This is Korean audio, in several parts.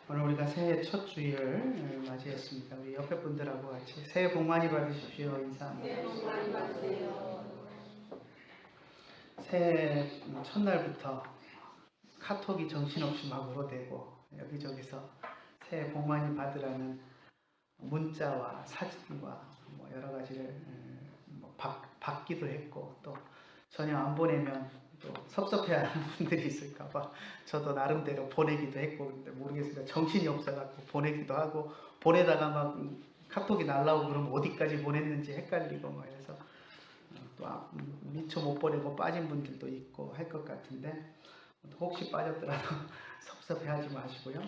오늘 우리가 새해 첫 주일을 맞이했습니다. 우리 옆에 분들하고 같이 새해 복 많이 받으십시오 인사합니다. 새해 복 많이 받으세요. 새해 첫날부터 카톡이 정신없이 막 울어대고 여기저기서 새해 복 많이 받으라는 문자와 사진과 뭐 여러 가지를 받기도 했고, 또 전혀 안 보내면 또 섭섭해하는 분들이 있을까봐 저도 나름대로 보내기도 했고, 근데 모르겠습니다. 정신이 없어갖고 보내기도 하고, 보내다가 막 카톡이 날라오고 그러면 어디까지 보냈는지 헷갈리고 뭐 해서 또 미처 못 보내고 빠진 분들도 있고 할 것 같은데, 혹시 빠졌더라도 섭섭해하지 마시고요.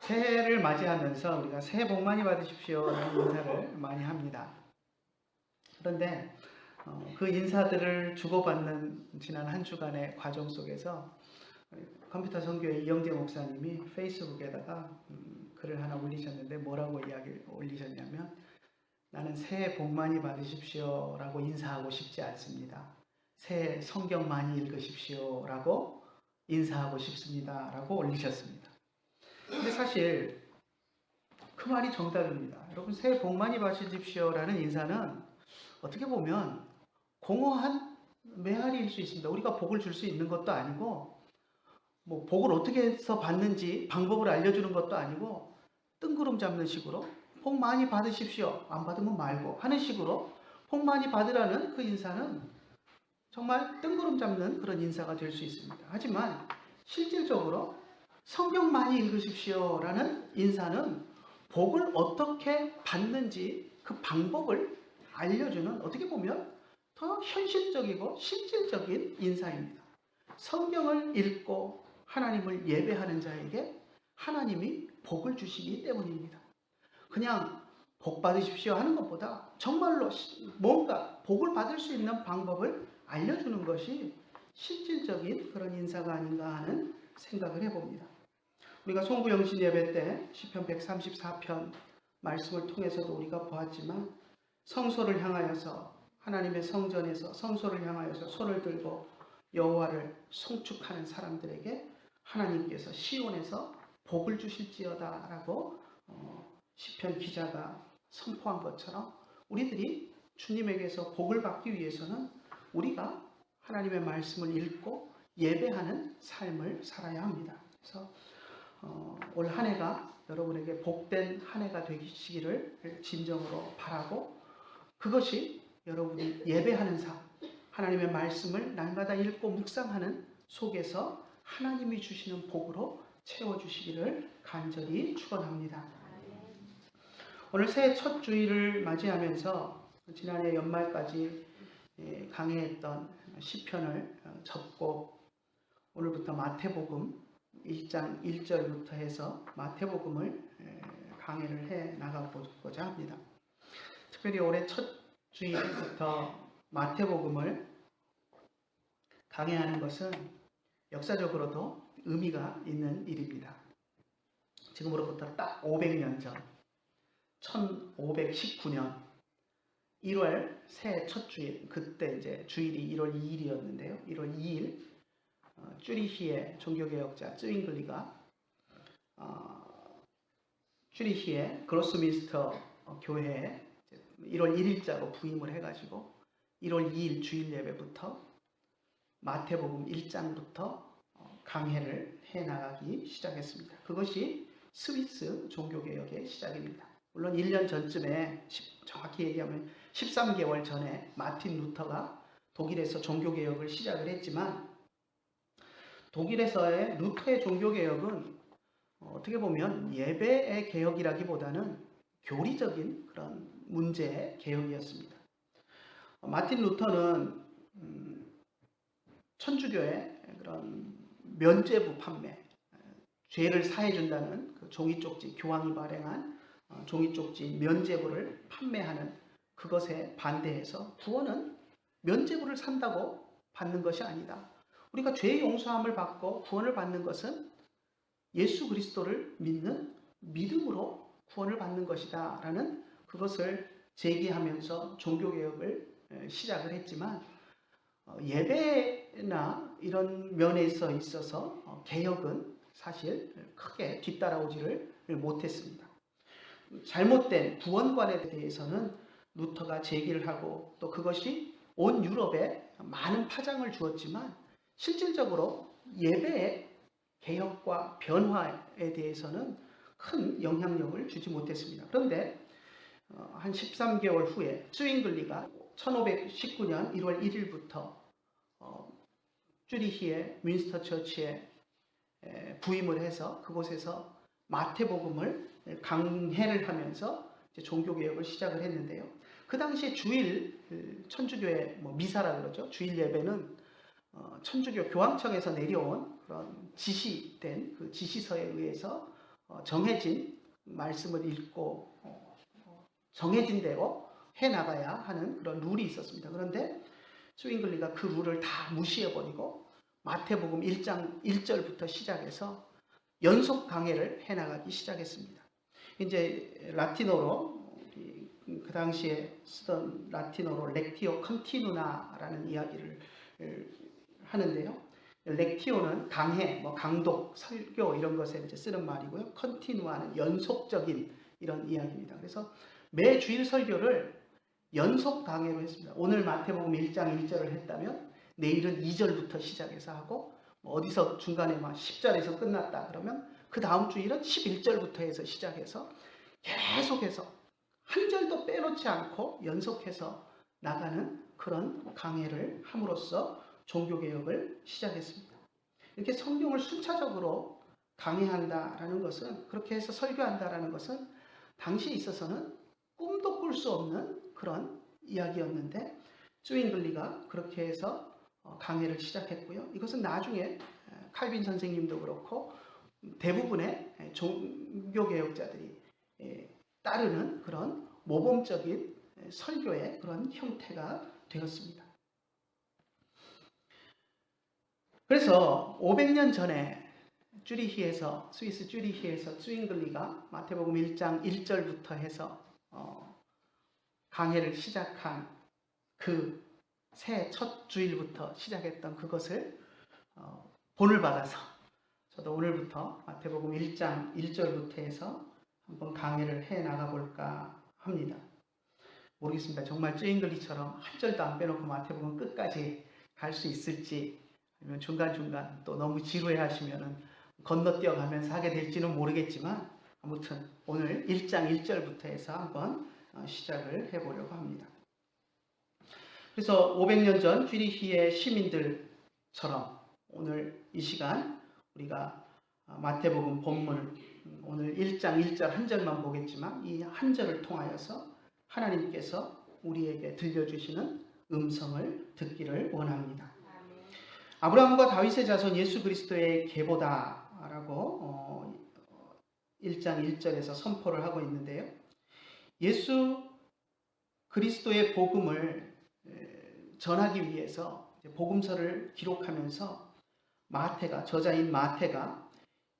새해를 맞이하면서 우리가 새해 복 많이 받으십시오 라는 인사를 많이 합니다. 그런데 그 인사들을 주고받는 지난 한 주간의 과정 속에서 컴퓨터 선교의 이영재 목사님이 페이스북에다가 글을 하나 올리셨는데, 뭐라고 이야기를 올리셨냐면, 나는 새해 복 많이 받으십시오 라고 인사하고 싶지 않습니다. 새해 성경 많이 읽으십시오 라고 인사하고 싶습니다 라고 올리셨습니다. 근데 사실 그 말이 정답입니다. 여러분, 새해 복 많이 받으십시오 라는 인사는 어떻게 보면 공허한 메아리일 수 있습니다. 우리가 복을 줄 수 있는 것도 아니고, 뭐 복을 어떻게 해서 받는지 방법을 알려주는 것도 아니고, 뜬구름 잡는 식으로 복 많이 받으십시오, 안 받으면 말고 하는 식으로 복 많이 받으라는 그 인사는 정말 뜬구름 잡는 그런 인사가 될 수 있습니다. 하지만 실질적으로 성경 많이 읽으십시오 라는 인사는 복을 어떻게 받는지 그 방법을 알려주는, 어떻게 보면 더 현실적이고 실질적인 인사입니다. 성경을 읽고 하나님을 예배하는 자에게 하나님이 복을 주시기 때문입니다. 그냥 복 받으십시오 하는 것보다 정말로 뭔가 복을 받을 수 있는 방법을 알려주는 것이 실질적인 그런 인사가 아닌가 하는 생각을 해봅니다. 우리가 송구영신 예배 때 시편 134편 말씀을 통해서도 우리가 보았지만, 성소를 향하여서, 하나님의 성전에서 성소를 향하여서 손을 들고 여호와를 송축하는 사람들에게 하나님께서 시온에서 복을 주실지어다 라고 시편 기자가 선포한 것처럼, 우리들이 주님에게서 복을 받기 위해서는 우리가 하나님의 말씀을 읽고 예배하는 삶을 살아야 합니다. 그래서 올 한 해가 여러분에게 복된 한 해가 되시기를 진정으로 바라고, 그것이 여러분이 예배하는 삶, 하나님의 말씀을 날마다 읽고 묵상하는 속에서 하나님이 주시는 복으로 채워주시기를 간절히 축원합니다. 오늘 새해 첫 주일을 맞이하면서 지난해 연말까지 강해했던 시편을 접고, 오늘부터 마태복음 1장 1절부터 해서 마태복음을 강해를 해 나가보고자 합니다. 특별히 올해 첫 주일부터 마태복음을 강해하는 것은 역사적으로도 의미가 있는 일입니다. 지금으로부터 딱 500년 전 1519년 1월 새해 첫 주일, 그때 이제 주일이 1월 2일이었는데요. 1월 2일 쭈리히의 종교개혁자 쯔윙글리가 쭈리히의 그로스민스터 교회에 1월 1일자로 부임을 해가지고 1월 2일 주일 예배부터 마태복음 1장부터 강해를 해나가기 시작했습니다. 그것이 스위스 종교개혁의 시작입니다. 물론 1년 전쯤에, 정확히 얘기하면 13개월 전에 마틴 루터가 독일에서 종교개혁을 시작을 했지만, 독일에서의 루터의 종교개혁은 어떻게 보면 예배의 개혁이라기보다는 교리적인 그런 문제의 개혁이었습니다. 마틴 루터는 천주교의 그런 면죄부 판매, 죄를 사해준다는 그 종이쪽지, 교황이 발행한 종이쪽지 면죄부를 판매하는 그것에 반대해서, 구원은 면죄부를 산다고 받는 것이 아니다, 우리가 죄 용서함을 받고 구원을 받는 것은 예수 그리스도를 믿는 믿음으로 구원을 받는 것이다 라는 그것을 제기하면서 종교개혁을 시작을 했지만, 예배나 이런 면에 있어서 개혁은 사실 크게 뒤따라오지를 못했습니다. 잘못된 구원관에 대해서는 루터가 제기를 하고 또 그것이 온 유럽에 많은 파장을 주었지만 실질적으로 예배의 개혁과 변화에 대해서는 큰 영향력을 주지 못했습니다. 그런데 한 13개월 후에 스윙글리가 1519년 1월 1일부터 쭈리히의 윈스터 처치에 부임을 해서 그곳에서 마태복음을 강해를 하면서 종교개혁을 시작을 했는데요. 그 당시에 주일 천주교의 미사라 그러죠. 주일 예배는 천주교 교황청에서 내려온 그런 지시된 그 지시서에 의해서 정해진 말씀을 읽고 정해진 대로 해나가야 하는 그런 룰이 있었습니다. 그런데 스윙글리가 그 룰을 다 무시해버리고 마태복음 1장 1절부터 시작해서 연속 강해를 해나가기 시작했습니다. 이제 라틴어로 그 당시에 쓰던 라틴어로 렉티오 컨티누나라는 이야기를 하는데요. 렉티오는 강해, 강독, 설교 이런 것에 이제 쓰는 말이고요. 컨티누아는 연속적인 이런 이야기입니다. 그래서 매 주일 설교를 연속 강해로 했습니다. 오늘 마태복음 1장 1절을 했다면 내일은 2절부터 시작해서 하고 어디서 중간에 10절에서 끝났다 그러면 그 다음 주일은 11절부터 해서 시작해서 계속해서 한 절도 빼놓지 않고 연속해서 나가는 그런 강해를 함으로써 종교개혁을 시작했습니다. 이렇게 성경을 순차적으로 강해한다라는 것은, 그렇게 해서 설교한다라는 것은 당시에 있어서는 꿈도 꿀 수 없는 그런 이야기였는데 스윙글리가 그렇게 해서 강해를 시작했고요. 이것은 나중에 칼빈 선생님도 그렇고 대부분의 종교개혁자들이 따르는 그런 모범적인 설교의 그런 형태가 되었습니다. 그래서 500년 전에 쭈리히에서, 스위스 쭈리히에서 스윙글리가 마태복음 1장 1절부터 해서 강해를 시작한 그 새해 첫 주일부터 시작했던 그것을 본을 받아서 저도 오늘부터 마태복음 1장 1절부터 해서 한번 강해를 해 나가볼까 합니다. 모르겠습니다. 정말 쭈잉글리처럼 한 절도 안 빼놓고 마태복음 끝까지 갈 수 있을지, 아니면 중간중간 또 너무 지루해 하시면 건너뛰어 가면서 하게 될지는 모르겠지만 아무튼 오늘 1장 1절부터 해서 한번 시작을 해보려고 합니다. 그래서 500년 전 쭈리히의 시민들처럼 오늘 이 시간 우리가 마태복음 본문 오늘 1장 1절 한 절만 보겠지만 이 한 절을 통하여서 하나님께서 우리에게 들려주시는 음성을 듣기를 원합니다. 아브라함과 다윗의 자손 예수 그리스도의 계보다라고 1장 1절에서 선포를 하고 있는데요. 예수 그리스도의 복음을 전하기 위해서 복음서를 기록하면서 저자인 마태가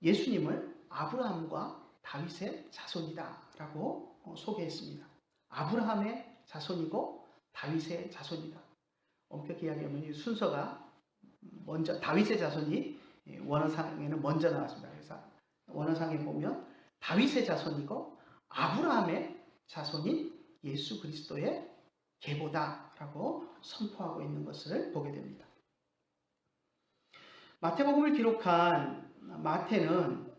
예수님을 아브라함과 다윗의 자손이다 라고 소개했습니다. 아브라함의 자손이고 다윗의 자손이다. 엄격히 이야기하면 이 순서가 먼저 다윗의 자손이 원어상에는 먼저 나왔습니다. 그래서 원어상에 보면 다윗의 자손이고 아브라함의 자손인 예수 그리스도의 계보다라고 선포하고 있는 것을 보게 됩니다. 마태복음을 기록한 마태는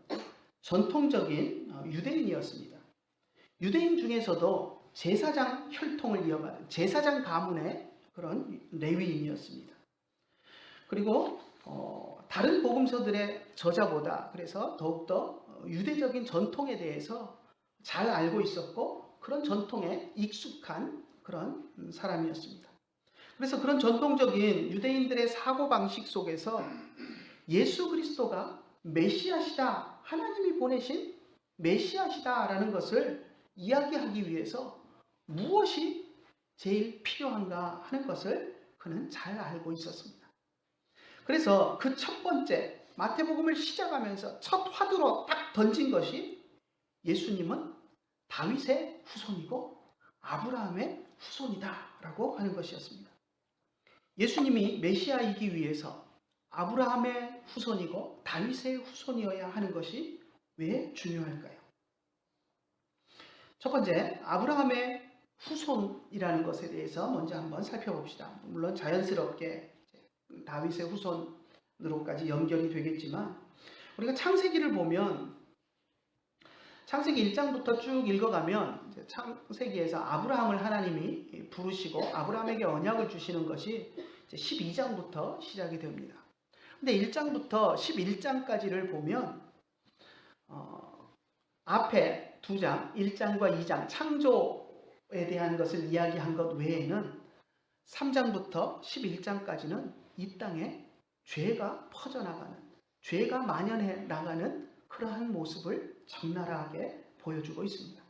전통적인 유대인이었습니다. 유대인 중에서도 제사장 혈통을 이어받은 제사장 가문의 그런 레위인이었습니다. 그리고 다른 복음서들의 저자보다 그래서 더욱더 유대적인 전통에 대해서 잘 알고 있었고 그런 전통에 익숙한 그런 사람이었습니다. 그래서 그런 전통적인 유대인들의 사고방식 속에서 예수 그리스도가 메시아시다, 하나님이 보내신 메시아시다라는 것을 이야기하기 위해서 무엇이 제일 필요한가 하는 것을 그는 잘 알고 있었습니다. 그래서 그 첫 번째 마태복음을 시작하면서 첫 화두로 딱 던진 것이 예수님은 다윗의 후손이고 아브라함의 후손이다 라고 하는 것이었습니다. 예수님이 메시아이기 위해서 아브라함의 후손이고 다윗의 후손이어야 하는 것이 왜 중요할까요? 첫 번째, 아브라함의 후손이라는 것에 대해서 먼저 한번 살펴봅시다. 물론 자연스럽게 다윗의 후손으로까지 연결이 되겠지만 우리가 창세기를 보면 창세기 1장부터 쭉 읽어가면 창세기에서 아브라함을 하나님이 부르시고 아브라함에게 언약을 주시는 것이 12장부터 시작이 됩니다. 근데 1장부터 11장까지를 보면 앞에 두 장, 1장과 2장 창조에 대한 것을 이야기한 것 외에는 3장부터 11장까지는 이 땅에 죄가 퍼져나가는, 죄가 만연해 나가는 그러한 모습을 적나라하게 보여주고 있습니다.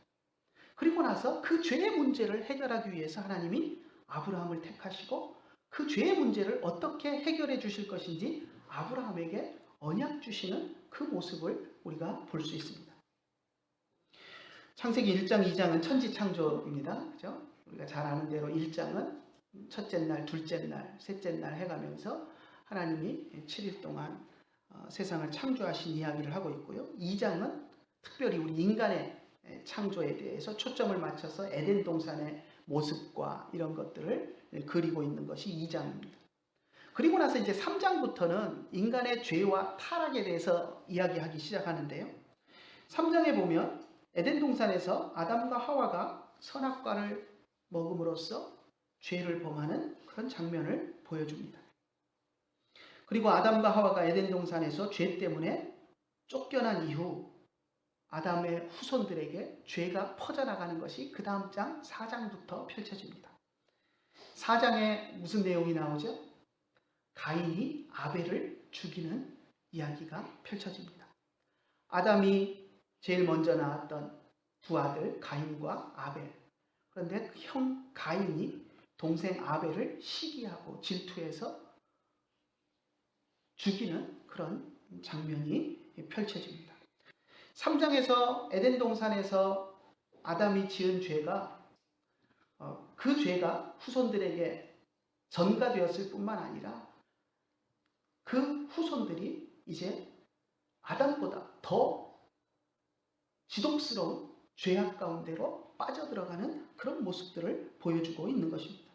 그리고 나서 그 죄의 문제를 해결하기 위해서 하나님이 아브라함을 택하시고 그 죄의 문제를 어떻게 해결해 주실 것인지 아브라함에게 언약 주시는 그 모습을 우리가 볼 수 있습니다. 창세기 1장, 2장은 천지창조입니다. 그죠? 우리가 잘 아는 대로 1장은 첫째 날, 둘째 날, 셋째 날 해가면서 하나님이 7일 동안 세상을 창조하신 이야기를 하고 있고요. 2장은 특별히 우리 인간의 창조에 대해서 초점을 맞춰서 에덴 동산의 모습과 이런 것들을 그리고 있는 것이 2장입니다. 그리고 나서 이제 3장부터는 인간의 죄와 타락에 대해서 이야기하기 시작하는데요. 3장에 보면 에덴 동산에서 아담과 하와가 선악과를 먹음으로써 죄를 범하는 그런 장면을 보여줍니다. 그리고 아담과 하와가 에덴 동산에서 죄 때문에 쫓겨난 이후 아담의 후손들에게 죄가 퍼져나가는 것이 그 다음 장 4장부터 펼쳐집니다. 4장에 무슨 내용이 나오죠? 가인이 아벨을 죽이는 이야기가 펼쳐집니다. 아담이 제일 먼저 낳았던 두 아들 가인과 아벨. 그런데 형 가인이 동생 아벨을 시기하고 질투해서 죽이는 그런 장면이 펼쳐집니다. 3장에서 에덴 동산에서 아담이 지은 죄가 그 죄가 후손들에게 전가되었을 뿐만 아니라 그 후손들이 이제 아담보다 더 지독스러운 죄악 가운데로 빠져들어가는 그런 모습들을 보여주고 있는 것입니다.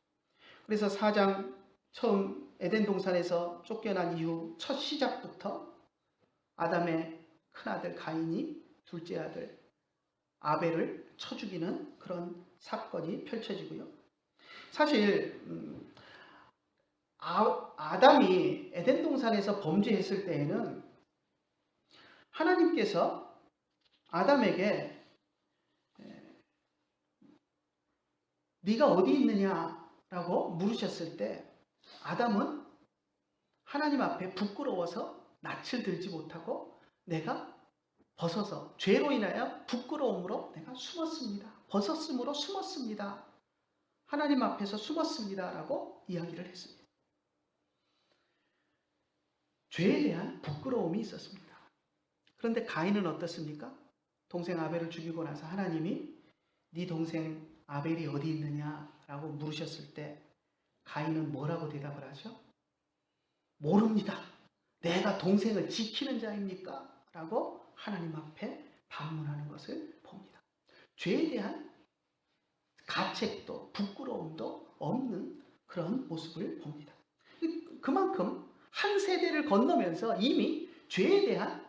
그래서 4장 처음 에덴 동산에서 쫓겨난 이후 첫 시작부터 아담의 큰아들 가인이 둘째 아들 아벨을 쳐 죽이는 그런 사건이 펼쳐지고요. 사실 아담이 에덴 동산에서 범죄했을 때에는 하나님께서 아담에게 네가 어디 있느냐라고 물으셨을 때 아담은 하나님 앞에 부끄러워서 낯을 들지 못하고 내가 벗어서 죄로 인하여 부끄러움으로 내가 숨었습니다. 벗었으므로 숨었습니다. 하나님 앞에서 숨었습니다. 라고 이야기를 했습니다. 죄에 대한 부끄러움이 있었습니다. 그런데 가인은 어떻습니까? 동생 아벨을 죽이고 나서 하나님이 네 동생 아벨이 어디 있느냐라고 물으셨을 때 가인은 뭐라고 대답을 하죠? 모릅니다. 내가 동생을 지키는 자입니까? 라고 하나님 앞에 반문하는 것을 봅니다. 죄에 대한 가책도 부끄러움도 없는 그런 모습을 봅니다. 그만큼 한 세대를 건너면서 이미 죄에 대한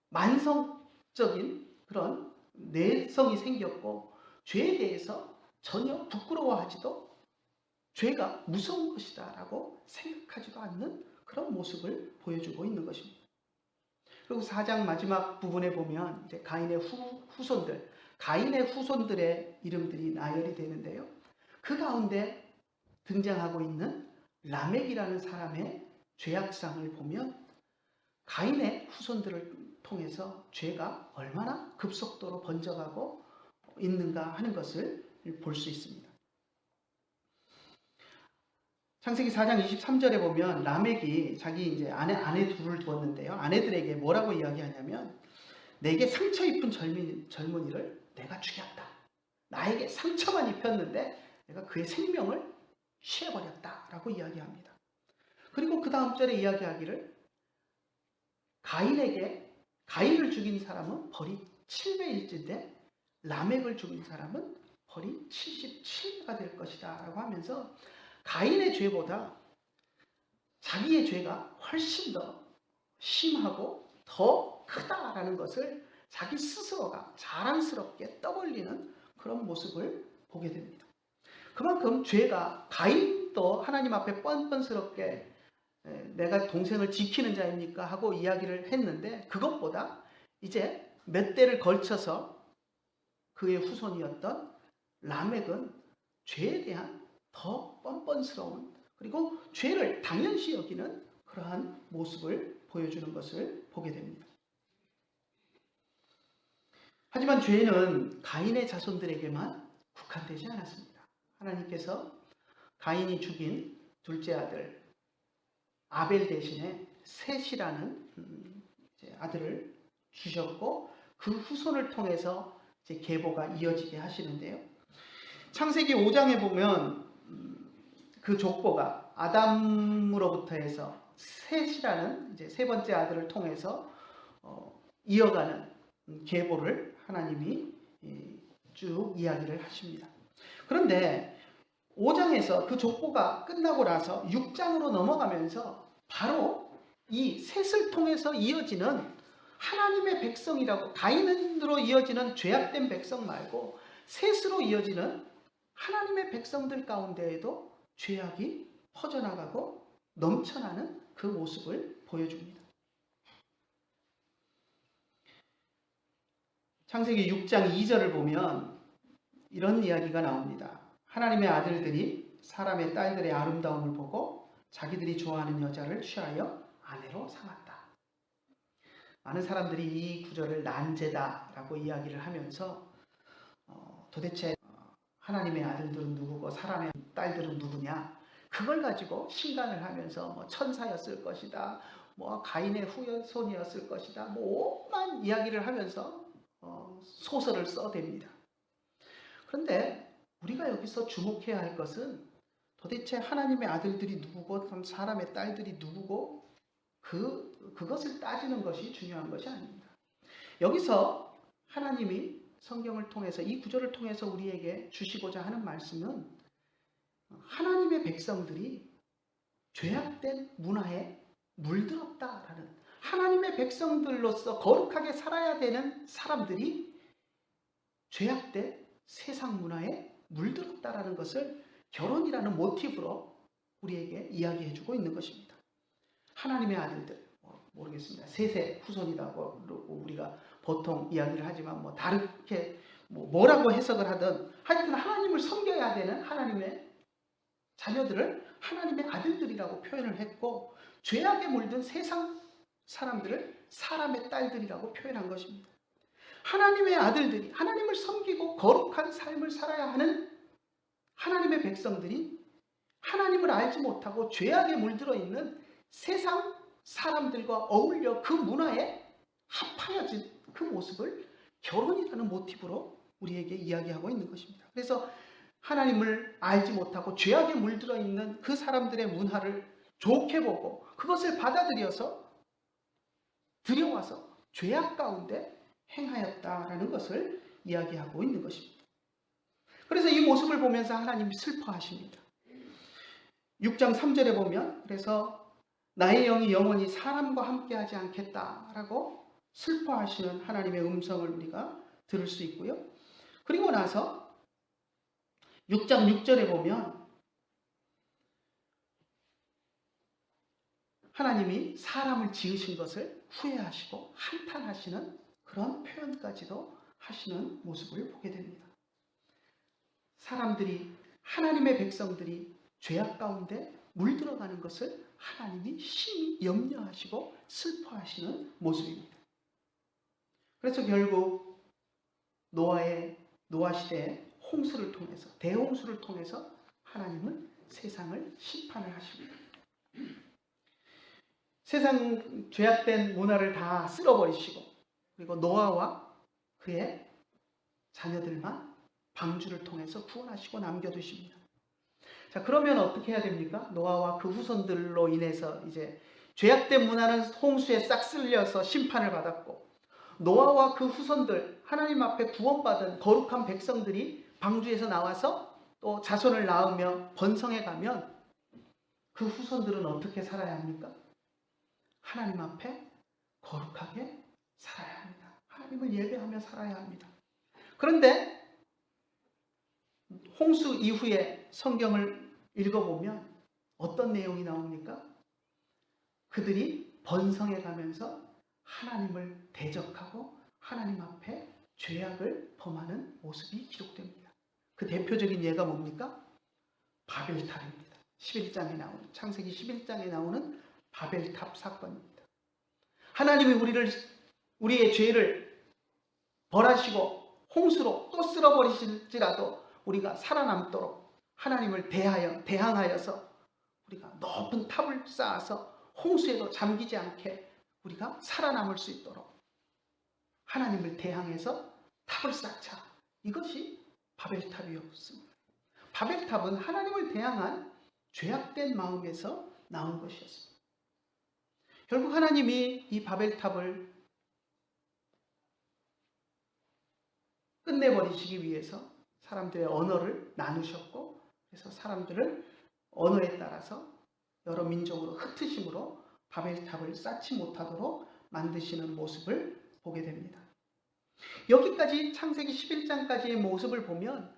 만성적인 그런 내성이 생겼고 죄에 대해서 전혀 부끄러워하지도 죄가 무서운 것이다 라고 생각하지도 않는 그런 모습을 보여주고 있는 것입니다. 그리고 4장 마지막 부분에 보면 이제 가인의 후손들, 가인의 후손들의 이름들이 나열이 되는데요. 그 가운데 등장하고 있는 라멕이라는 사람의 죄악상을 보면 가인의 후손들을 통해서 죄가 얼마나 급속도로 번져가고 있는가 하는 것을 볼 수 있습니다. 창세기 4장 23절에 보면 라멕이 자기 이제 아내 둘을 두었는데요. 아내들에게 뭐라고 이야기하냐면 내게 상처 입은 젊은이를 내가 죽였다. 나에게 상처만 입혔는데 내가 그의 생명을 취해버렸다. 라고 이야기합니다. 그리고 그리고 그 다음 절에 이야기하기를 가인을 죽인 사람은 벌이 7배일진데 라멕을 죽인 사람은 벌이 77배가 될 것이다 라고 하면서 가인의 죄보다 자기의 죄가 훨씬 더 심하고 더 크다라는 것을 자기 스스로가 자랑스럽게 떠벌리는 그런 모습을 보게 됩니다. 그만큼 죄가 가인도 하나님 앞에 뻔뻔스럽게 내가 동생을 지키는 자입니까? 하고 이야기를 했는데 그것보다 이제 몇 대를 걸쳐서 그의 후손이었던 라멕은 죄에 대한 더 뻔뻔스러운 그리고 죄를 당연시 여기는 그러한 모습을 보여주는 것을 보게 됩니다. 하지만 죄는 가인의 자손들에게만 국한되지 않았습니다. 하나님께서 가인이 죽인 둘째 아들 아벨 대신에 셋이라는 아들을 주셨고 그 후손을 통해서 이제 계보가 이어지게 하시는데요. 창세기 5장에 보면 그 족보가 아담으로부터 해서 셋이라는 이제 세 번째 아들을 통해서 이어가는 계보를 하나님이 쭉 이야기를 하십니다. 그런데 5장에서 그 족보가 끝나고 나서 6장으로 넘어가면서 바로 이 셋을 통해서 이어지는 하나님의 백성이라고 가인으로 이어지는 죄악된 백성 말고 셋으로 이어지는 하나님의 백성들 가운데에도 죄악이 퍼져나가고 넘쳐나는 그 모습을 보여줍니다. 창세기 6장 2절을 보면 이런 이야기가 나옵니다. 하나님의 아들들이 사람의 딸들의 아름다움을 보고 자기들이 좋아하는 여자를 취하여 아내로 삼았다. 많은 사람들이 이 구절을 난제다라고 이야기를 하면서 도대체 하나님의 아들들은 누구고 사람의 딸들은 누구냐 그걸 가지고 신간을 하면서 뭐 천사였을 것이다 뭐 가인의 후손이었을 것이다 뭐 온갖 이야기를 하면서 소설을 써댑니다. 그런데 우리가 여기서 주목해야 할 것은 도대체 하나님의 아들들이 누구고 사람의 딸들이 누구고 그것을 따지는 것이 중요한 것이 아닙니다. 여기서 하나님이 성경을 통해서 이 구절을 통해서 우리에게 주시고자 하는 말씀은 하나님의 백성들이 죄악된 문화에 물들었다라는 하나님의 백성들로서 거룩하게 살아야 되는 사람들이 죄악된 세상 문화에 물들었다라는 것을 결혼이라는 모티브로 우리에게 이야기해주고 있는 것입니다. 하나님의 아들들 모르겠습니다. 셋의 후손이라고 우리가 보통 이야기를 하지만 뭐 다르게 뭐라고 해석을 하든 하여튼 하나님을 섬겨야 되는 하나님의 자녀들을 하나님의 아들들이라고 표현을 했고 죄악에 물든 세상 사람들을 사람의 딸들이라고 표현한 것입니다. 하나님의 아들들이 하나님을 섬기고 거룩한 삶을 살아야 하는 하나님의 백성들이 하나님을 알지 못하고 죄악에 물들어 있는 세상 사람들과 어울려 그 문화에 합하여진 그 모습을 결혼이라는 모티브로 우리에게 이야기하고 있는 것입니다. 그래서 하나님을 알지 못하고 죄악에 물들어 있는 그 사람들의 문화를 좋게 보고 그것을 받아들여서 들여와서 죄악 가운데 행하였다라는 것을 이야기하고 있는 것입니다. 그래서 이 모습을 보면서 하나님이 슬퍼하십니다. 6장 3절에 보면 그래서 나의 영이 영원히 사람과 함께하지 않겠다라고 슬퍼하시는 하나님의 음성을 우리가 들을 수 있고요. 그리고 나서 6장 6절에 보면 하나님이 사람을 지으신 것을 후회하시고 한탄하시는 그런 표현까지도 하시는 모습을 보게 됩니다. 사람들이 하나님의 백성들이 죄악 가운데 물들어가는 것을 하나님이 심히 염려하시고 슬퍼하시는 모습입니다. 그래서 결국 노아 시대의 홍수를 통해서 대홍수를 통해서 하나님은 세상을 심판을 하십니다. 세상 죄악된 문화를 다 쓸어버리시고 그리고 노아와 그의 자녀들만 방주를 통해서 구원하시고 남겨두십니다. 자, 그러면 어떻게 해야 됩니까? 노아와 그 후손들로 인해서 이제 죄악된 문화는 홍수에 싹 쓸려서 심판을 받았고, 노아와 그 후손들, 하나님 앞에 구원받은 거룩한 백성들이 방주에서 나와서 또 자손을 낳으며 번성해 가면 그 후손들은 어떻게 살아야 합니까? 하나님 앞에 거룩하게 살아야 합니다. 하나님을 예배하며 살아야 합니다. 그런데 홍수 이후에 성경을 읽어보면 어떤 내용이 나옵니까? 그들이 번성해 가면서 하나님을 대적하고 하나님 앞에 죄악을 범하는 모습이 기록됩니다. 그 대표적인 예가 뭡니까? 바벨탑입니다. 11장에 나오는, 창세기 11장에 나오는 바벨탑 사건입니다. 하나님이 우리의 죄를 벌하시고 홍수로 또 쓸어버리실지라도 우리가 살아남도록 하나님을 대항하여서 우리가 높은 탑을 쌓아서 홍수에도 잠기지 않게 우리가 살아남을 수 있도록 하나님을 대항해서 탑을 쌓자. 이것이 바벨탑이었습니다. 바벨탑은 하나님을 대항한 죄악된 마음에서 나온 것이었습니다. 결국 하나님이 이 바벨탑을 끝내버리시기 위해서 사람들의 언어를 나누셨고, 그래서 사람들을 언어에 따라서 여러 민족으로 흩으심으로 바벨탑을 쌓지 못하도록 만드시는 모습을 보게 됩니다. 여기까지 창세기 11장까지의 모습을 보면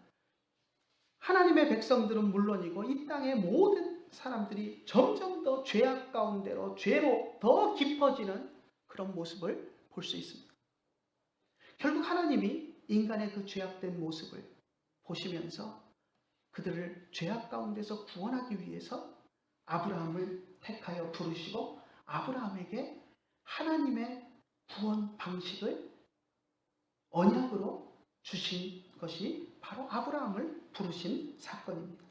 하나님의 백성들은 물론이고 이 땅의 모든 사람들이 점점 더 죄악 가운데로 죄로 더 깊어지는 그런 모습을 볼 수 있습니다. 결국 하나님이 인간의 그 죄악된 모습을 보시면서 그들을 죄악 가운데서 구원하기 위해서 아브라함을 택하여 부르시고 아브라함에게 하나님의 구원 방식을 언약으로 주신 것이 바로 아브라함을 부르신 사건입니다.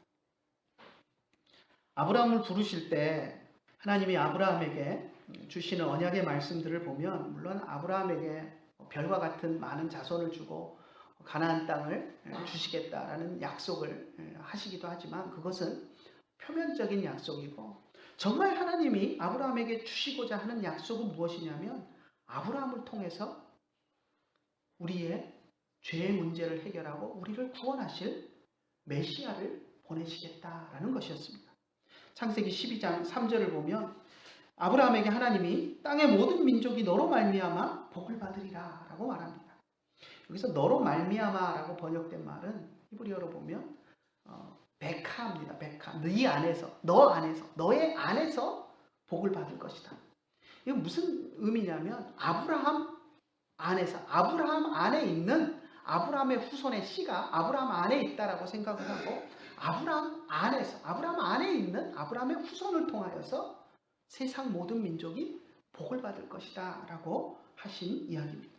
아브라함을 부르실 때 하나님이 아브라함에게 주시는 언약의 말씀들을 보면, 물론 아브라함에게 별과 같은 많은 자손을 주고 가나안 땅을 주시겠다라는 약속을 하시기도 하지만 그것은 표면적인 약속이고, 정말 하나님이 아브라함에게 주시고자 하는 약속은 무엇이냐면 아브라함을 통해서 우리의 죄의 문제를 해결하고 우리를 구원하실 메시아를 보내시겠다라는 것이었습니다. 창세기 12장 3절을 보면 아브라함에게 하나님이 땅의 모든 민족이 너로 말미암아 복을 받으리라 라고 말합니다. 여기서 너로 말미암아 라고 번역된 말은 히브리어로 보면 베카입니다. 베카. 네 안에서, 너 안에서, 너의 안에서 복을 받을 것이다. 이건 무슨 의미냐면 아브라함 안에서, 아브라함 안에 있는 아브라함의 후손의 씨가 아브라함 안에 있다라고 생각을 하고, 아브라함 안에서, 아브라함 안에 있는 아브라함의 후손을 통하여서 세상 모든 민족이 복을 받을 것이다 라고 하신 이야기입니다.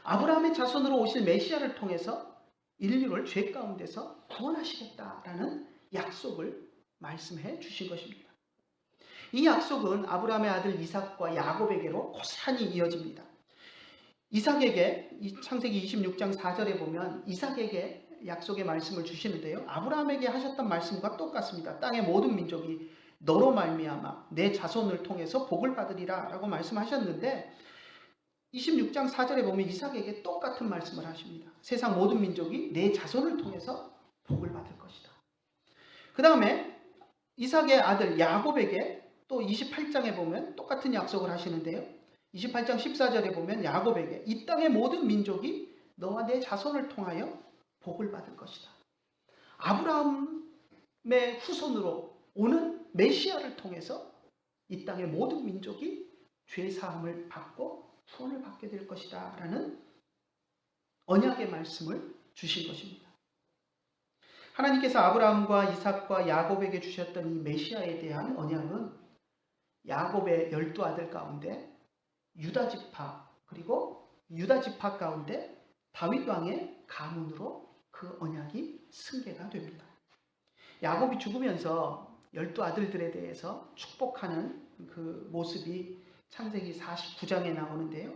아브라함의 자손으로 오실 메시아를 통해서 인류를 죄 가운데서 구원하시겠다라는 약속을 말씀해 주신 것입니다. 이 약속은 아브라함의 아들 이삭과 야곱에게로 고스란히 이어집니다. 이삭에게, 창세기 26장 4절에 보면 이삭에게 약속의 말씀을 주시는데요, 아브라함에게 하셨던 말씀과 똑같습니다. 땅의 모든 민족이 너로 말미암아 내 자손을 통해서 복을 받으리라 라고 말씀하셨는데 26장 4절에 보면 이삭에게 똑같은 말씀을 하십니다. 세상 모든 민족이 내 자손을 통해서 복을 받을 것이다. 그 다음에 이삭의 아들 야곱에게 또 28장에 보면 똑같은 약속을 하시는데요, 28장 14절에 보면 야곱에게 이 땅의 모든 민족이 너와 내 자손을 통하여 복을 받을 것이다. 아브라함의 후손으로 오는 메시아를 통해서 이 땅의 모든 민족이 죄 사함을 받고 구원을 받게 될 것이다 라는 언약의 말씀을 주신 것입니다. 하나님께서 아브라함과 이삭과 야곱에게 주셨던 이 메시아에 대한 언약은 야곱의 12아들 가운데 유다지파, 그리고 유다지파 가운데 다윗 왕의 가문으로 그 언약이 승계가 됩니다. 야곱이 죽으면서 12아들들에 대해서 축복하는 그 모습이 창세기 49장에 나오는데요,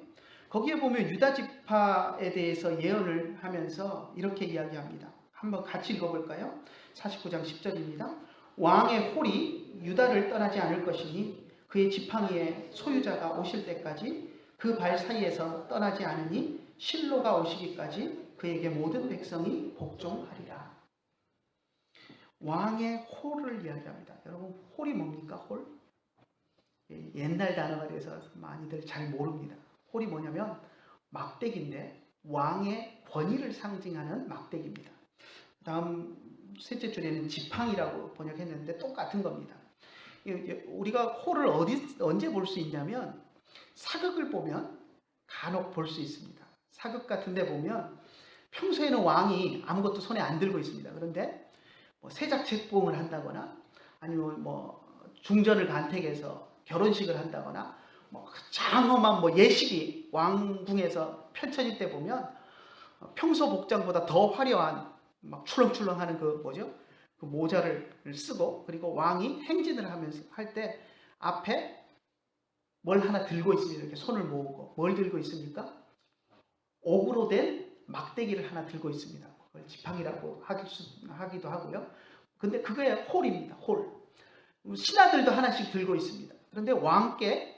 거기에 보면 유다지파에 대해서 예언을 하면서 이렇게 이야기합니다. 한번 같이 읽어볼까요? 49장 10절입니다. 왕의 홀이 유다를 떠나지 않을 것이니 그의 지팡이의 소유자가 오실 때까지 그 발 사이에서 떠나지 않으니 실로가 오시기까지 그에게 모든 백성이 복종하리라. 왕의 홀을 이야기합니다. 여러분, 홀이 뭡니까? 홀? 옛날 단어가 돼서 많이들 잘 모릅니다. 홀이 뭐냐면 막대기인데 왕의 권위를 상징하는 막대기입니다. 다음 셋째 줄에는 지팡이라고 번역했는데 똑같은 겁니다. 우리가 홀을 언제 볼 수 있냐면 사극을 보면 간혹 볼 수 있습니다. 사극 같은 데 보면 평소에는 왕이 아무것도 손에 안 들고 있습니다. 그런데 세작책봉을 한다거나 아니면 중전을 간택해서 결혼식을 한다거나 장엄한 예식이 왕궁에서 펼쳐질 때 보면 평소 복장보다 더 화려한 출렁출렁하는 그 모자를 쓰고, 그리고 왕이 행진을 하면서 할 때 앞에 뭘 하나 들고 있습니다. 이렇게 손을 모으고. 뭘 들고 있습니까? 옥으로 된 막대기를 하나 들고 있습니다. 그걸 지팡이라고 하기도 하고요. 근데 그게 홀입니다. 홀. 신하들도 하나씩 들고 있습니다. 그런데 왕께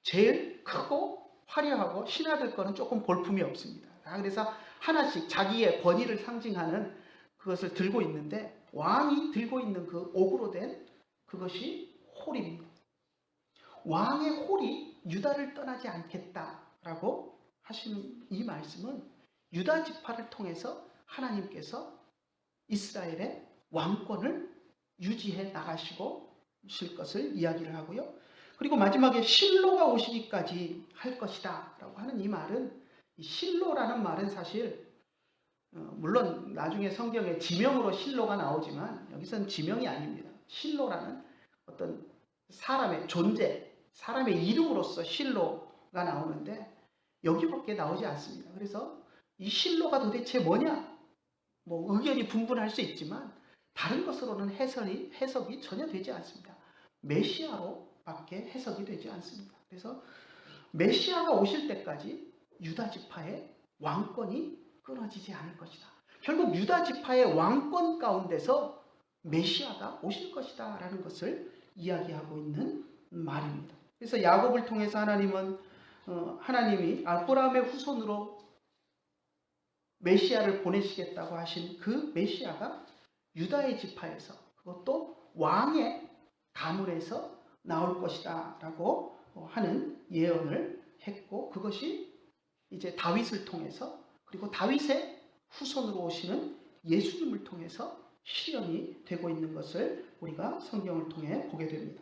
제일 크고 화려하고 신하들 거는 조금 볼품이 없습니다. 그래서 하나씩 자기의 권위를 상징하는 그것을 들고 있는데, 왕이 들고 있는 그 옥으로 된 그것이 홀입니다. 왕의 홀이 유다를 떠나지 않겠다라고 하시는 이 말씀은 유다 지파를 통해서 하나님께서 이스라엘의 왕권을 유지해 나가시고 실 것을 이야기를 하고요. 그리고 마지막에 실로가 오시기까지 할 것이다 라고 하는 이 말은, 이 실로라는 말은 사실 물론 나중에 성경에 지명으로 실로가 나오지만 여기서는 지명이 아닙니다. 실로라는 어떤 사람의 존재, 사람의 이름으로서 실로가 나오는데 여기밖에 나오지 않습니다. 그래서 이 실로가 도대체 뭐냐? 의견이 분분할 수 있지만 다른 것으로는 해석이 전혀 되지 않습니다. 메시아로밖에 해석이 되지 않습니다. 그래서 메시아가 오실 때까지 유다 지파의 왕권이 끊어지지 않을 것이다. 결국 유다 지파의 왕권 가운데서 메시아가 오실 것이다 라는 것을 이야기하고 있는 말입니다. 그래서 야곱을 통해서 하나님이 아브라함의 후손으로 메시아를 보내시겠다고 하신 그 메시아가 유다의 지파에서, 그것도 왕의 가문에서 나올 것이다 라고 하는 예언을 했고, 그것이 이제 다윗을 통해서, 그리고 다윗의 후손으로 오시는 예수님을 통해서 실현이 되고 있는 것을 우리가 성경을 통해 보게 됩니다.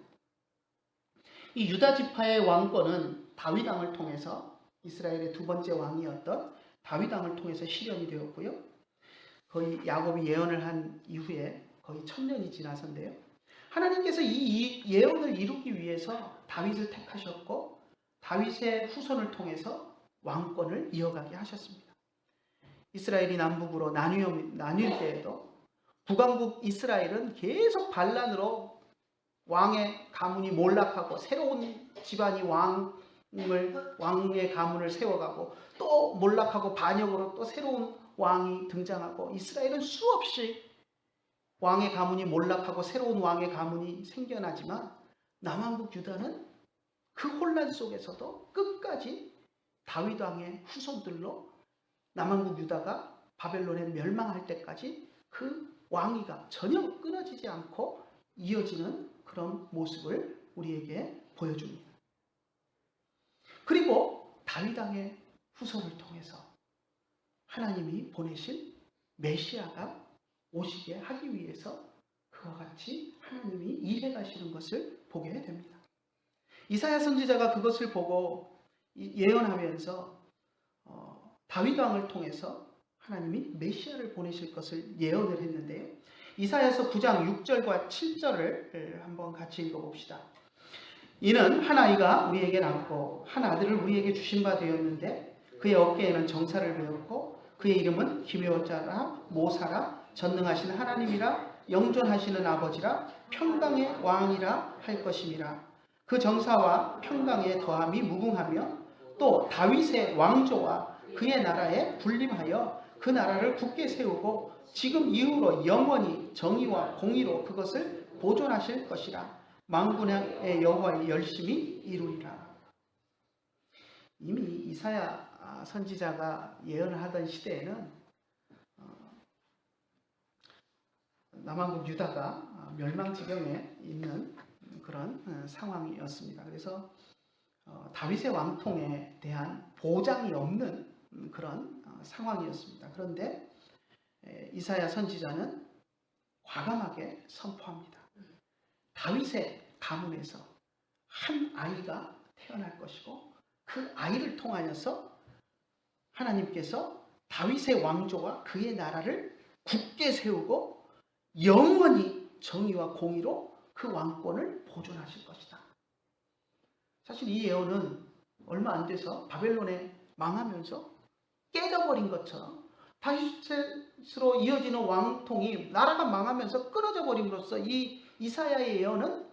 이 유다 지파의 왕권은 다윗 왕을 통해서, 이스라엘의 두 번째 왕이었던 다윗 왕을 통해서 실현이 되었고요. 거의 야곱이 예언을 한 이후에 거의 1000년이 지나서인데요. 하나님께서 이 예언을 이루기 위해서 다윗을 택하셨고 다윗의 후손을 통해서 왕권을 이어가게 하셨습니다. 이스라엘이 남북으로 나뉠 때에도 북왕국 이스라엘은 계속 반란으로 왕의 가문이 몰락하고 새로운 집안이 왕의 가문을 세워가고 또 몰락하고 반역으로 또 새로운 왕이 등장하고, 이스라엘은 수없이 왕의 가문이 몰락하고 새로운 왕의 가문이 생겨나지만 남왕국 유다는 그 혼란 속에서도 끝까지 다윗 왕의 후손들로 남왕국 유다가 바벨론에 멸망할 때까지 그 왕위가 전혀 끊어지지 않고 이어지는 그런 모습을 우리에게 보여줍니다. 그리고 다윗 왕의 후손을 통해서 하나님이 보내신 메시아가 오시게 하기 위해서 그와 같이 하나님이 일해 가시는 것을 보게 됩니다. 이사야 선지자가 그것을 보고 예언하면서 다윗 왕을 통해서 하나님이 메시아를 보내실 것을 예언을 했는데요. 이사야서 9장 6절과 7절을 한번 같이 읽어봅시다. 이는 한 아이가 우리에게 낳고 한 아들을 우리에게 주신 바 되었는데 그의 어깨에는 정사를 베었고 그의 이름은 기묘자라 모사라 전능하신 하나님이라 영존하시는 아버지라 평강의 왕이라 할 것임이라. 그 정사와 평강의 더함이 무궁하며 또 다윗의 왕조와 그의 나라에 군림하여 그 나라를 굳게 세우고 지금 이후로 영원히 정의와 공의로 그것을 보존하실 것이라. 만군의 여호와의 열심히 이루리라. 이미 이사야 선지자가 예언을 하던 시대에는 남왕국 유다가 멸망 지경에 있는 그런 상황이었습니다. 그래서 다윗의 왕통에 대한 보장이 없는 그런 상황이었습니다. 그런데 이사야 선지자는 과감하게 선포합니다. 다윗의 가문에서 한 아이가 태어날 것이고 그 아이를 통하여서 하나님께서 다윗의 왕조와 그의 나라를 굳게 세우고 영원히 정의와 공의로 그 왕권을 보존하실 것이다. 사실 이 예언은 얼마 안 돼서 바벨론에 망하면서 깨져버린 것처럼 다윗으로 이어지는 왕통이 나라가 망하면서 끊어져 버림으로써 이 이사야의 예언은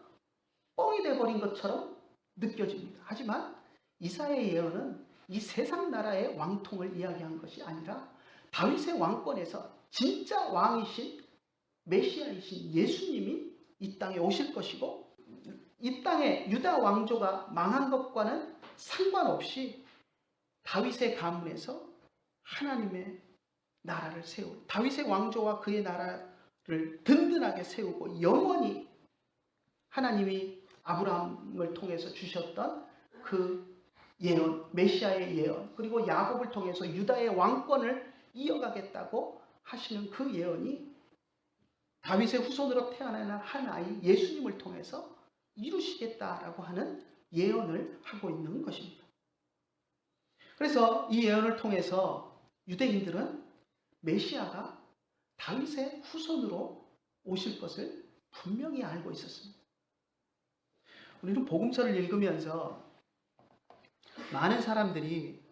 뻥이 돼버린 것처럼 느껴집니다. 하지만 이사야의 예언은 이 세상 나라의 왕통을 이야기한 것이 아니라 다윗의 왕권에서 진짜 왕이신 메시아이신 예수님이 이 땅에 오실 것이고 이 땅에 유다 왕조가 망한 것과는 상관없이 다윗의 가문에서 하나님의 나라를 세우고 다윗의 왕조와 그의 나라를 든든하게 세우고 영원히 하나님이 아브라함을 통해서 주셨던 그 예언, 메시아의 예언, 그리고 야곱을 통해서 유다의 왕권을 이어가겠다고 하시는 그 예언이 다윗의 후손으로 태어나는 한 아이 예수님을 통해서 이루시겠다라고 하는 예언을 하고 있는 것입니다. 그래서 이 예언을 통해서 유대인들은 메시아가 다윗의 후손으로 오실 것을 분명히 알고 있었습니다. 우리는 복음서를 읽으면서 많은 사람들이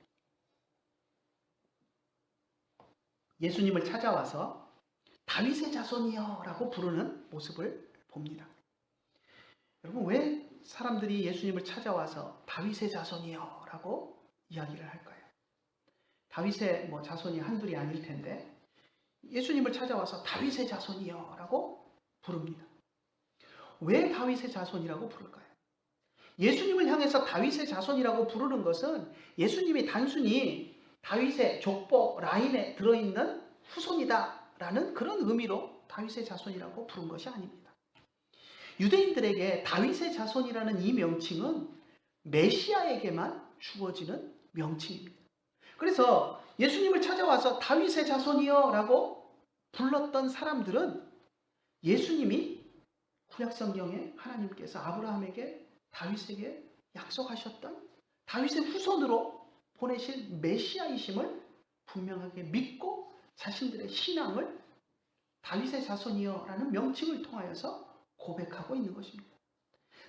예수님을 찾아와서 다윗의 자손이여 라고 부르는 모습을 봅니다. 여러분, 왜 사람들이 예수님을 찾아와서 다윗의 자손이여 라고 이야기를 할까요? 다윗의 자손이 한둘이 아닐 텐데 예수님을 찾아와서 다윗의 자손이여 라고 부릅니다. 왜 다윗의 자손이라고 부를까요? 예수님을 향해서 다윗의 자손이라고 부르는 것은 예수님이 단순히 다윗의 족보 라인에 들어있는 후손이다라는 그런 의미로 다윗의 자손이라고 부른 것이 아닙니다. 유대인들에게 다윗의 자손이라는 이 명칭은 메시아에게만 주어지는 명칭입니다. 그래서 예수님을 찾아와서 다윗의 자손이여 라고 불렀던 사람들은 예수님이 구약성경에 하나님께서 아브라함에게 다윗에게 약속하셨던 다윗의 후손으로 보내실 메시아이심을 분명하게 믿고 자신들의 신앙을 다윗의 자손이여 라는 명칭을 통하여서 고백하고 있는 것입니다.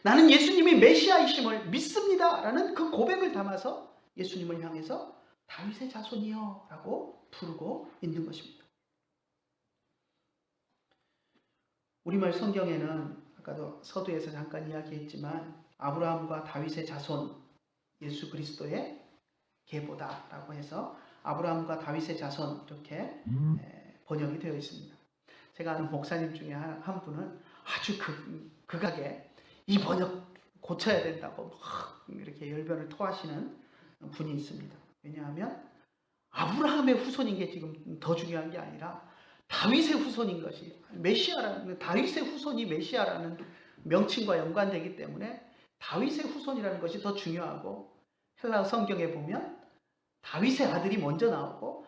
나는 예수님이 메시아이심을 믿습니다 라는 그 고백을 담아서 예수님을 향해서 다윗의 자손이여 라고 부르고 있는 것입니다. 우리말 성경에는 아까도 서두에서 잠깐 이야기했지만 아브라함과 다윗의 자손 예수 그리스도의 계보다라고 해서 아브라함과 다윗의 자손 이렇게 번역이 되어 있습니다. 제가 아는 목사님 중에 한 분은 아주 극하게 이 번역 고쳐야 된다고 이렇게 열변을 토하시는 분이 있습니다. 왜냐하면 아브라함의 후손인 게 지금 더 중요한 게 아니라 다윗의 후손인 것이 메시아라는 다윗의 후손이 메시아라는 명칭과 연관되기 때문에 다윗의 후손이라는 것이 더 중요하고 헬라어 성경에 보면 다윗의 아들이 먼저 나오고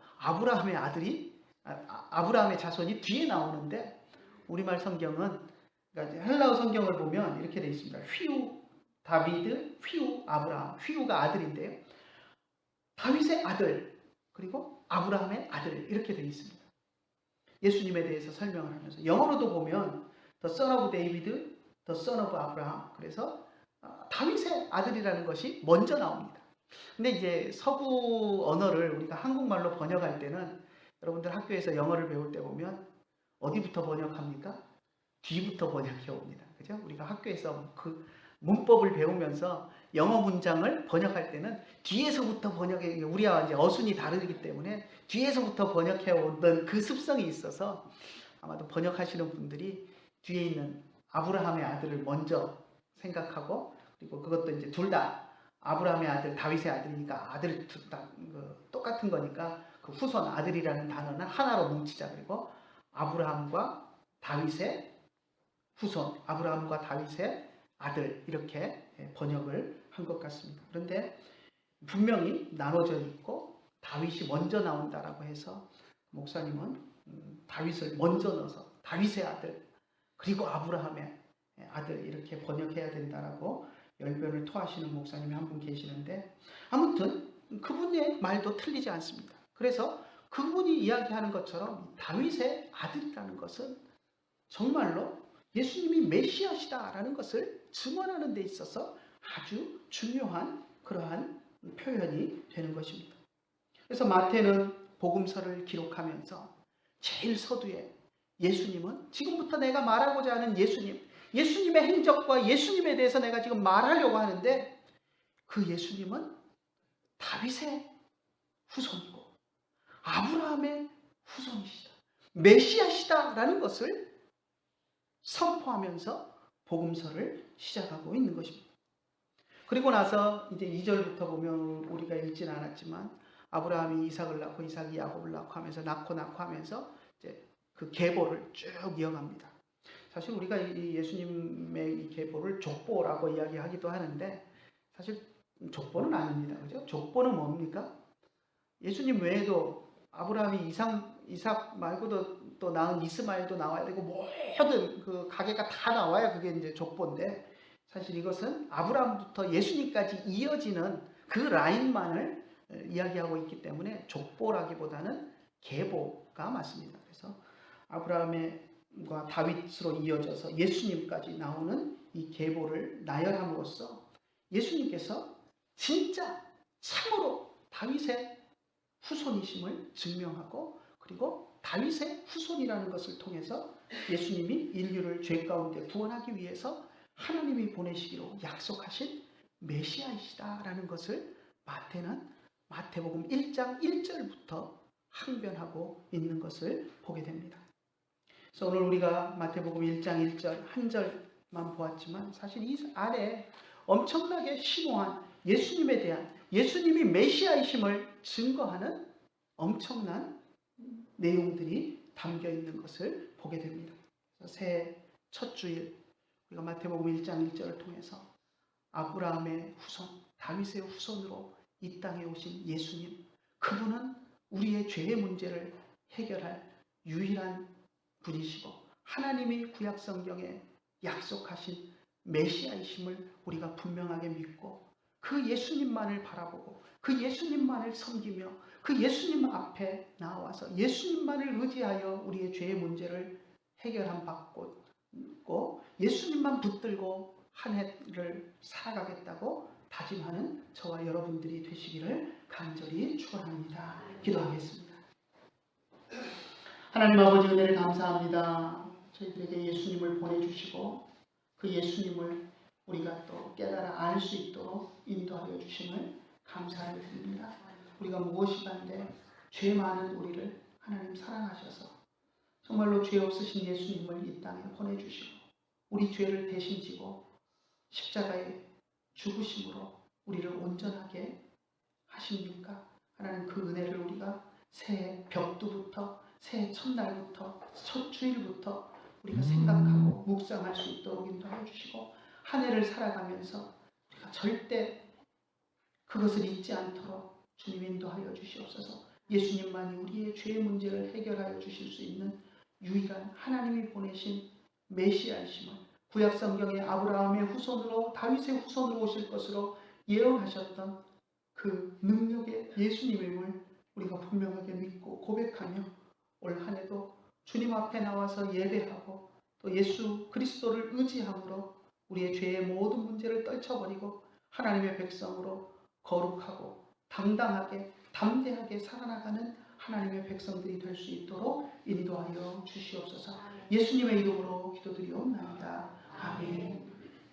아브라함의 자손이 뒤에 나오는데 우리말 성경은 그러니까 헬라어 성경을 보면 이렇게 되어 있습니다. 휘우 다비드, 휘우 아브라함. 휘우가 아들인데요. 다윗의 아들 그리고 아브라함의 아들 이렇게 되어 있습니다. 예수님에 대해서 설명을 하면서 영어로도 보면 The Son of David, The Son of Abraham. 그래서 다윗의 아들이라는 것이 먼저 나옵니다. 근데 이제 서구 언어를 우리가 한국말로 번역할 때는 여러분들 학교에서 영어를 배울 때 보면 어디부터 번역합니까? 뒤부터 번역해 옵니다. 그죠? 우리가 학교에서 그 문법을 배우면서 영어 문장을 번역할 때는 뒤에서부터 번역해, 우리와 이제 어순이 다르기 때문에 뒤에서부터 번역해 오던 그 습성이 있어서 아마도 번역하시는 분들이 뒤에 있는 아브라함의 아들을 먼저 생각하고, 그리고 그것도 이제 둘 다 아브라함의 아들 다윗의 아들이니까 아들 둘 다 똑같은 거니까 그 후손 아들이라는 단어는 하나로 뭉치자. 그리고 아브라함과 다윗의 후손, 아브라함과 다윗의 아들, 이렇게 번역을 한 것 같습니다. 그런데 분명히 나눠져 있고 다윗이 먼저 나온다라고 해서 목사님은 다윗을 먼저 넣어서 다윗의 아들 그리고 아브라함의 아들 이렇게 번역해야 된다라고 열변을 토하시는 목사님이 한 분 계시는데, 아무튼 그분의 말도 틀리지 않습니다. 그래서 그분이 이야기하는 것처럼 다윗의 아들이라는 것은 정말로 예수님이 메시아시다라는 것을 증언하는 데 있어서 아주 중요한 그러한 표현이 되는 것입니다. 그래서 마태는 복음서를 기록하면서 제일 서두에 예수님은, 지금부터 내가 말하고자 하는 예수님의 행적과 예수님에 대해서 내가 지금 말하려고 하는데, 그 예수님은 다윗의 후손이고 아브라함의 후손이시다, 메시아시다라는 것을 선포하면서 복음서를 시작하고 있는 것입니다. 그리고 나서 이제 2절부터 보면 우리가 읽진 않았지만 아브라함이 이삭을 낳고 이삭이 야곱을 낳고 하면서 낳고 하면서 이제 그 계보를 쭉 이어갑니다. 사실 우리가 이 예수님의 이 계보를 족보라고 이야기하기도 하는데 사실 족보는 아닙니다. 그죠? 족보는 뭡니까? 예수님 외에도 아브라함이 이삭 말고도 또 낳은 이스마엘도 나와야 되고 모든 그 가게가 다 나와야 그게 이제 족보인데, 사실 이것은 아브라함부터 예수님까지 이어지는 그 라인만을 이야기하고 있기 때문에 족보라기보다는 계보가 맞습니다. 그래서 아브라함과 다윗으로 이어져서 예수님까지 나오는 이 계보를 나열함으로써 예수님께서 진짜 참으로 다윗의 후손이심을 증명하고, 그리고 다윗의 후손이라는 것을 통해서 예수님이 인류를 죄 가운데 구원하기 위해서 하나님이 보내시기로 약속하신 메시아이시다라는 것을 마태는 마태복음 1장 1절부터 항변하고 있는 것을 보게 됩니다. 그래서 오늘 우리가 마태복음 1장 1절 한 절만 보았지만 사실 이 안에 엄청나게 심오한 예수님에 대한, 예수님이 메시아이심을 증거하는 엄청난 내용들이 담겨 있는 것을 보게 됩니다. 새해 첫 주일 우리가 마태복음 1장 1절을 통해서 아브라함의 후손, 다윗의 후손으로 이 땅에 오신 예수님, 그분은 우리의 죄의 문제를 해결할 유일한 분이시고 하나님이 구약 성경에 약속하신 메시아이심을 우리가 분명하게 믿고 그 예수님만을 바라보고 그 예수님만을 섬기며 그 예수님 앞에 나와서 예수님만을 의지하여 우리의 죄의 문제를 해결함 받고 예수님만 붙들고 한 해를 살아가겠다고 다짐하는 저와 여러분들이 되시기를 간절히 축원합니다. 기도하겠습니다. 하나님 아버지, 은혜를 감사합니다. 저희들에게 예수님을 보내주시고 그 예수님을 우리가 또 깨달아 알 수 있도록 인도하여 주심을 감사를 드립니다. 우리가 무엇이 간데 죄 많은 우리를 하나님 사랑하셔서 정말로 죄 없으신 예수님을 이 땅에 보내주시고 우리 죄를 대신 지고 십자가에 죽으심으로 우리를 온전하게 하십니까? 하나님, 그 은혜를 우리가 새해 벽두부터 새해 첫날부터 첫 주일부터 우리가 생각하고 묵상할 수 있도록 인도하여 주시고 한 해를 살아가면서 우리가 절대 그것을 잊지 않도록 주님 인도하여 주시옵소서. 예수님만이 우리의 죄의 문제를 해결하여 주실 수 있는 유일한 하나님이 보내신 메시아이심을 구약 성경에 아브라함의 후손으로 다윗의 후손으로 오실 것으로 예언하셨던 그 능력의 예수님임을 우리가 분명하게 믿고 고백하며 올 한 해도 주님 앞에 나와서 예배하고 또 예수 그리스도를 의지함으로 우리의 죄의 모든 문제를 떨쳐버리고 하나님의 백성으로 거룩하고 당당하게 담대하게 살아나가는 하나님의 백성들이 될 수 있도록 인도하여 주시옵소서. 예수님의 이름으로 기도드리옵나이다. 아멘.